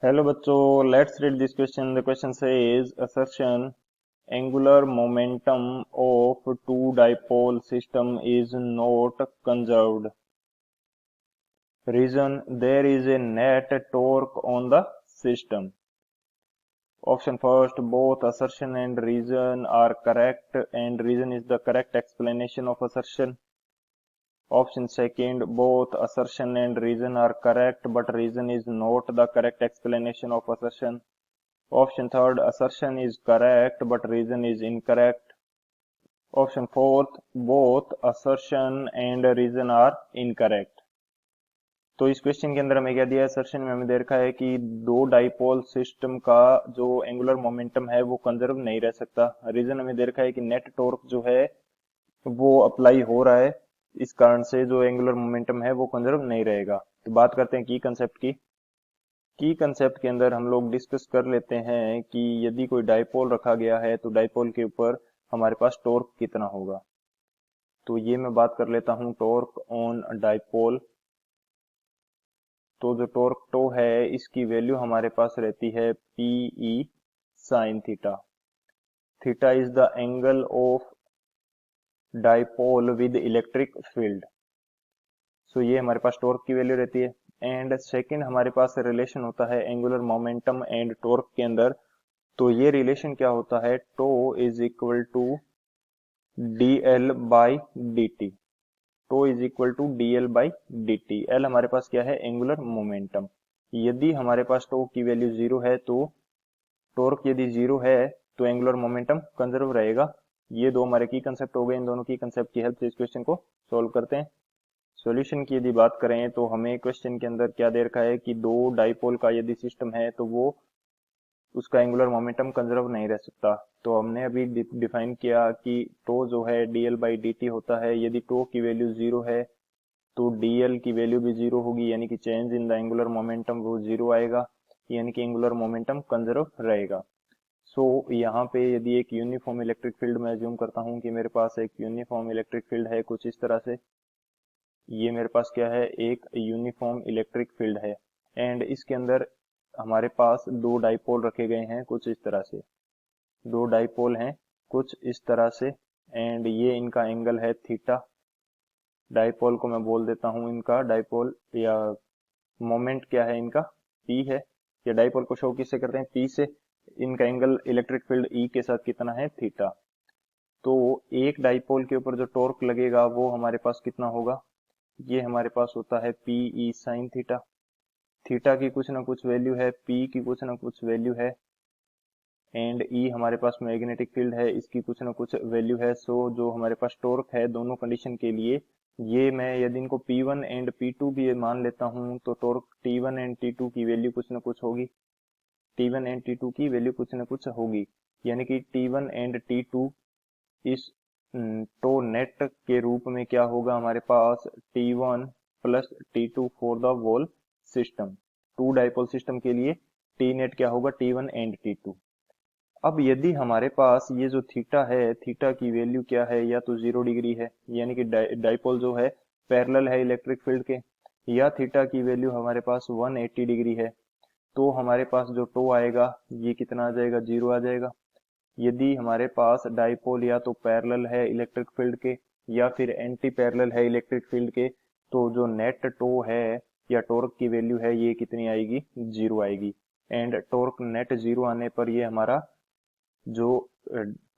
Hello बच्चों, let's read this question. The question says assertion angular momentum of two dipole system is not conserved. Reason: there is a net torque on the system. Option first, both assertion and reason are correct and reason is the correct explanation of assertion. Option second, both assertion and reason are correct but reason is not the correct explanation of assertion. Option third, assertion is correct but reason is incorrect. Option fourth, both assertion and reason are incorrect. तो इस question के अंदर हमें क्या दिया है? Assertion में हमें दे रखा है कि दो डाइपोल सिस्टम का जो एंगुलर मोमेंटम है वो कंजर्व नहीं रह सकता। रीजन हमें दे रखा है कि नेट टॉर्क जो है वो अप्लाई हो रहा है, इस कारण से जो एंगुलर मोमेंटम है वो कंजर्व नहीं रहेगा। तो बात करते हैं की कंसेप्ट की। की कंसेप्ट के अंदर हम लोग डिस्कस कर लेते हैं कि यदि कोई डाइपोल रखा गया है तो डाइपोल के ऊपर हमारे पास टॉर्क कितना होगा। तो ये मैं बात कर लेता हूं टॉर्क ऑन डाइपोल। तो जो टॉर्क टो है इसकी वैल्यू हमारे पास रहती है p E sine theta. Theta is the angle of dipole with electric field. So ये हमारे पास टॉर्क की वैल्यू रहती है। एंड सेकंड हमारे पास रिलेशन होता है एंगुलर मोमेंटम एंड टॉर्क के अंदर। तो ये रिलेशन क्या होता है? Tau is equal to d L by d t. Tau is equal to d L by d t. L हमारे पास क्या है? Angular momentum. यदि हमारे पास टो की वैल्यू जीरो है तो टॉर्क यदि जीरो है तो एंगुलर मोमेंटम कंजर्व रहेगा। ये दो हमारे की कंसेप्ट हो गए। इन दोनों की कंसेप्ट की हेल्प से इस क्वेश्चन को सोल्व करते हैं। सॉल्यूशन की यदि बात करें तो हमें क्वेश्चन के अंदर क्या दे रखा है कि दो डाइपोल का यदि सिस्टम है तो वो उसका एंगुलर मोमेंटम कंजर्व नहीं रह सकता। तो हमने अभी डिफाइन किया कि टो जो है dl बाई डी टी होता है। यदि टो की वैल्यू जीरो है तो dl की वैल्यू भी जीरो होगी, यानी कि change in the angular momentum वो जीरो आएगा, यानी कि एंगुलर मोमेंटम कंजर्व रहेगा। सो यहाँ पे यदि एक यूनिफॉर्म इलेक्ट्रिक फील्ड में अज्यूम करता हूँ कि मेरे पास एक यूनिफॉर्म इलेक्ट्रिक फील्ड है कुछ इस तरह से। ये मेरे पास क्या है? एक यूनिफॉर्म इलेक्ट्रिक फील्ड है एंड इसके अंदर हमारे पास दो डाइपोल रखे गए हैं कुछ इस तरह से। दो डाइपोल हैं कुछ इस तरह से एंड ये इनका एंगल है थीटा। डाइपोल को मैं बोल देता हूं इनका डाइपोल या मोमेंट क्या है इनका? पी है। या डाइपोल को शो किससे करते हैं? पी से। इनका एंगल इलेक्ट्रिक फील्ड ई के साथ कितना है? थीटा। तो एक डाइपोल के ऊपर जो टॉर्क लगेगा वो हमारे पास कितना होगा? ये हमारे पास होता है P E sign theta. Theta की कुछ ना कुछ वैल्यू है, पी की कुछ ना कुछ वैल्यू है एंड ई हमारे पास मैग्नेटिक फील्ड है, इसकी कुछ ना कुछ वैल्यू है। सो जो हमारे पास टॉर्क है दोनों कंडीशन के लिए, ये मैं यदि इनको P1 एंड P2 भी मान लेता हूं तो टॉर्क T1 एंड T2 की वैल्यू कुछ ना कुछ होगी। T1 एंड T2 की वैल्यू कुछ ना कुछ होगी, यानी कि T1 एंड T2 इस तो नेट के रूप में क्या होगा हमारे पास? T1 plus T2 for the whole system. Two dipole system के लिए टी नेट क्या होगा? T1 and T2। अब यदि हमारे पास ये जो थीटा है, थीटा की वैल्यू क्या है? या तो 0 डिग्री है, यानी कि डाइपोल जो है पैरेलल है इलेक्ट्रिक फील्ड के, या थीटा की वैल्यू हमारे पास 180 डिग्री है। तो हमारे पास जो टो आएगा ये कितना आ जाएगा? जीरो आ जाएगा। यदि हमारे पास डाइपोल या तो पैरेलल है इलेक्ट्रिक फील्ड के या फिर एंटी पैरेलल है इलेक्ट्रिक फील्ड के, तो जो नेट टो है या टॉर्क की वैल्यू है ये कितनी आएगी? जीरो आएगी। एंड टॉर्क नेट जीरो आने पर ये हमारा जो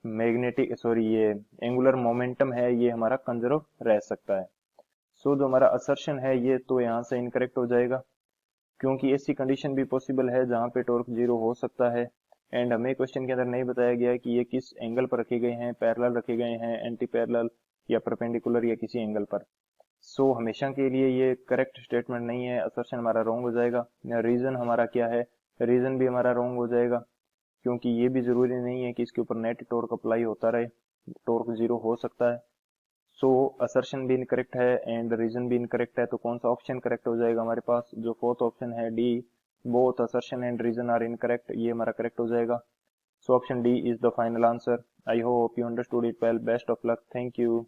ये एंगुलर मोमेंटम है ये हमारा कंजर्व रह सकता है। सो जो हमारा असर्शन है ये तो यहाँ से इनकरेक्ट हो जाएगा, क्योंकि ऐसी कंडीशन भी पॉसिबल है जहाँ पे टॉर्क जीरो हो सकता है। एंड हमें क्वेश्चन के अंदर नहीं बताया गया कि ये किस एंगल पर रखे गए हैं, पैरेलल रखे गए हैं, एंटी पैरेलल या परपेंडिकुलर या किसी एंगल पर। सो हमेशा के लिए ये करेक्ट स्टेटमेंट नहीं है, असर्शन हमारा रॉन्ग हो जाएगा। रीजन हमारा क्या है? रीजन भी हमारा रॉन्ग हो जाएगा, क्योंकि ये भी जरूरी नहीं है कि इसके ऊपर नेट टॉर्क अप्लाई होता रहे, टॉर्क जीरो हो सकता है। सो असर्शन भी इनकरेक्ट है एंड रीजन भी इनकरेक्ट है। तो कौन सा ऑप्शन करेक्ट हो जाएगा हमारे पास? जो फोर्थ ऑप्शन है D, both assertion and reason are incorrect, ये हमारा करेक्ट हो जाएगा। So option D is the final answer. I hope you understood it well. Best of luck. Thank you.